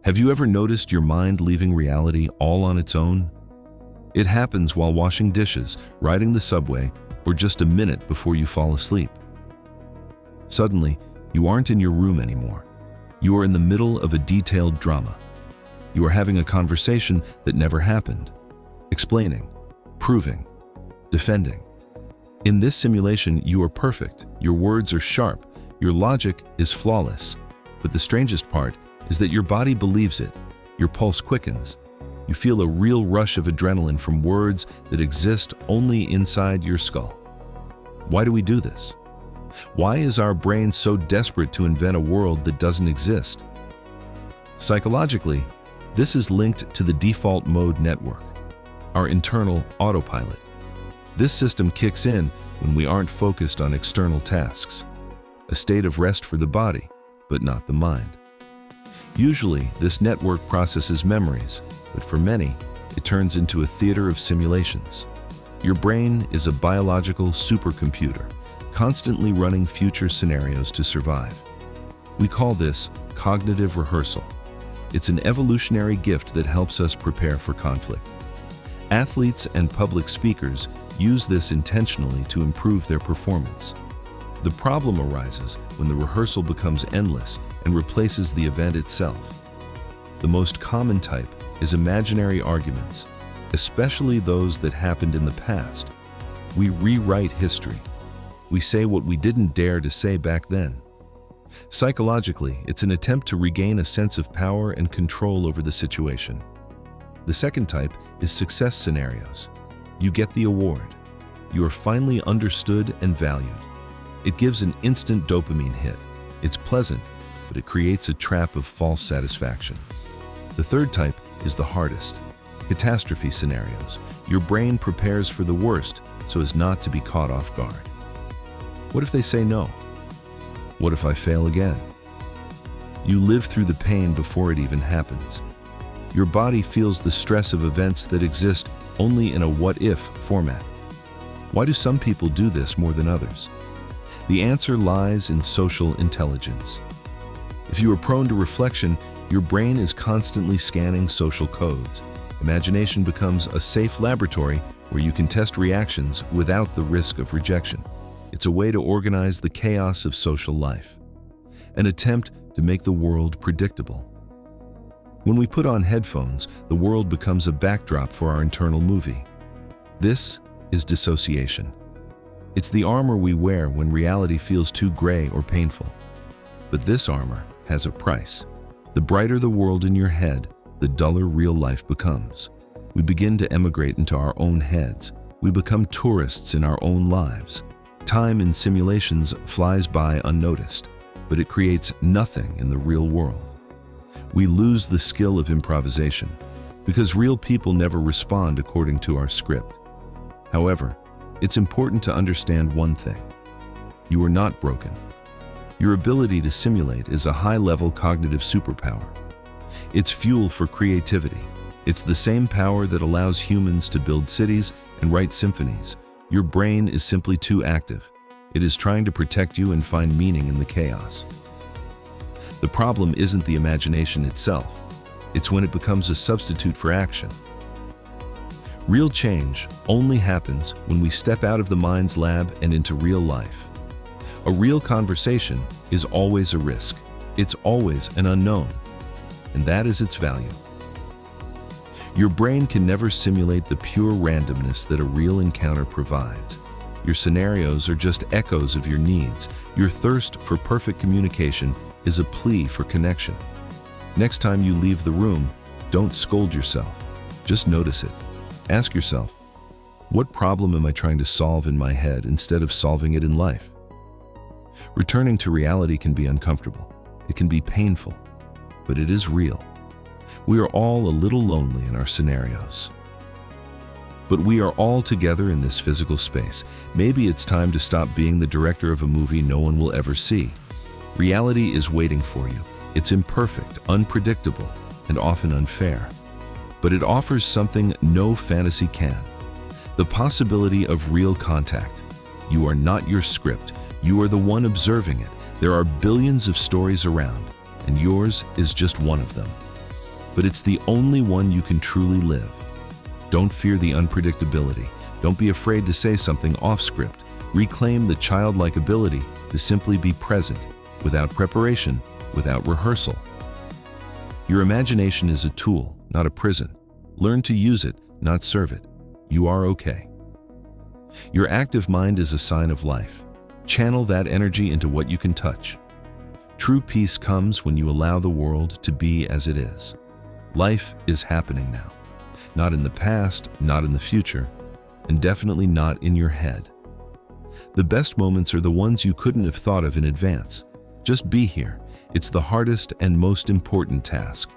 Have you ever noticed your mind leaving reality all on its own? It happens while washing dishes, riding the subway, or just a minute before you fall asleep. Suddenly, you aren't in your room anymore. You are in the middle of a detailed drama. You are having a conversation that never happened, explaining, proving, defending. In this simulation, you are perfect, your words are sharp, your logic is flawless. But the strangest part is that your body believes it, your pulse quickens. You feel a real rush of adrenaline from words that exist only inside your skull. Why do we do this? Why is our brain so desperate to invent a world that doesn't exist? Psychologically, this is linked to the default mode network, our internal autopilot. This system kicks in when we aren't focused on external tasks, a state of rest for the body, but not the mind. Usually, this network processes memories, but for many, it turns into a theater of simulations. Your brain is a biological supercomputer, constantly running future scenarios to survive. We call this cognitive rehearsal. It's an evolutionary gift that helps us prepare for conflict. Athletes and public speakers use this intentionally to improve their performance. The problem arises when the rehearsal becomes endless and replaces the event itself. The most common type is imaginary arguments, especially those that happened in the past. We rewrite history. We say what we didn't dare to say back then. Psychologically, it's an attempt to regain a sense of power and control over the situation. The second type is success scenarios. You get the award. You are finally understood and valued. It gives an instant dopamine hit. It's pleasant, but it creates a trap of false satisfaction. The third type is the hardest. Catastrophe scenarios. Your brain prepares for the worst so as not to be caught off guard. What if they say no? What if I fail again? You live through the pain before it even happens. Your body feels the stress of events that exist only in a what-if format. Why do some people do this more than others? The answer lies in social intelligence. If you are prone to reflection, your brain is constantly scanning social codes. Imagination becomes a safe laboratory where you can test reactions without the risk of rejection. It's a way to organize the chaos of social life, an attempt to make the world predictable. When we put on headphones, the world becomes a backdrop for our internal movie. This is dissociation. It's the armor we wear when reality feels too gray or painful. But this armor has a price. The brighter the world in your head, the duller real life becomes. We begin to emigrate into our own heads. We become tourists in our own lives. Time in simulations flies by unnoticed, but it creates nothing in the real world. We lose the skill of improvisation because real people never respond according to our script. However, it's important to understand one thing. You are not broken. Your ability to simulate is a high-level cognitive superpower. It's fuel for creativity. It's the same power that allows humans to build cities and write symphonies. Your brain is simply too active. It is trying to protect you and find meaning in the chaos. The problem isn't the imagination itself. It's when it becomes a substitute for action. Real change only happens when we step out of the mind's lab and into real life. A real conversation is always a risk. It's always an unknown, and that is its value. Your brain can never simulate the pure randomness that a real encounter provides. Your scenarios are just echoes of your needs. Your thirst for perfect communication is a plea for connection. Next time you leave the room, don't scold yourself. Just notice it. Ask yourself, what problem am I trying to solve in my head instead of solving it in life? Returning to reality can be uncomfortable. It can be painful, but it is real. We are all a little lonely in our scenarios. But we are all together in this physical space. Maybe it's time to stop being the director of a movie no one will ever see. Reality is waiting for you. It's imperfect, unpredictable, and often unfair. But it offers something no fantasy can: the possibility of real contact. You are not your script. You are the one observing it. There are billions of stories around, and yours is just one of them. but it's the only one you can truly live. Don't fear the unpredictability. Don't be afraid to say something off script. Reclaim the childlike ability to simply be present, without preparation, without rehearsal. Your imagination is a tool, not a prison. Learn to use it, not serve it. You are okay. Your active mind is a sign of life. Channel that energy into what you can touch. True peace comes when you allow the world to be as it is. Life is happening now. Not in the past, not in the future, and definitely not in your head. The best moments are the ones you couldn't have thought of in advance. Just be here. It's the hardest and most important task.